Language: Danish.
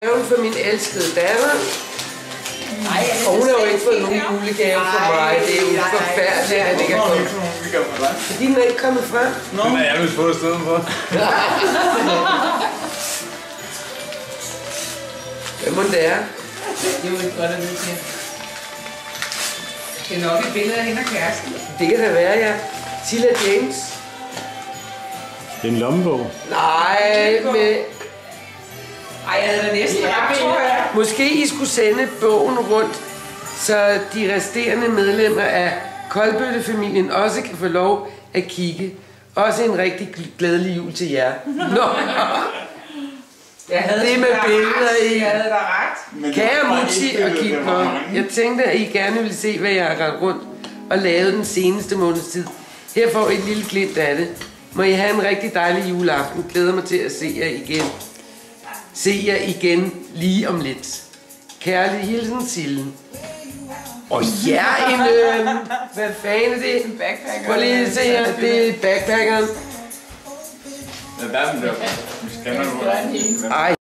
Gaven for min elskede datter. Og hun har jo ikke fået nogen julegave fra mig. Det er jo forfærdeligt, at det ikke er kommet. Fordi den er ikke kommet frem. Den er jeg vist på i stedet for. Hvad må det er? Det er jo ikke godt at vide til. Det er nok et billede af hende og kæresten. Det kan da være, ja. Tilla James. Det er en lommebog. Nej, med... Ej, jeg havde da næsten ret, tror jeg. Måske I skulle sende bogen rundt, så de resterende medlemmer af Koldbøtte-familien også kan få lov at kigge. Også en rigtig glædelig jul til jer. Nå. Jeg havde Det med billeder i. Jeg havde da ret. Kære Mutti og Kipper, jeg tænkte, at I gerne ville se, hvad jeg har rendt rundt og lavet den seneste måneds tid. Her får I et lille glimt af det. Må I have en rigtig dejlig juleaften. Glæder mig til at se jer igen lige om lidt. Kærlig hilsen, Silden. Og ja, hvad fanden er det? En backpacker. Prøv lige at se her, det er backpackeren. Ja, der er den der. Vi scanner nu. Ej.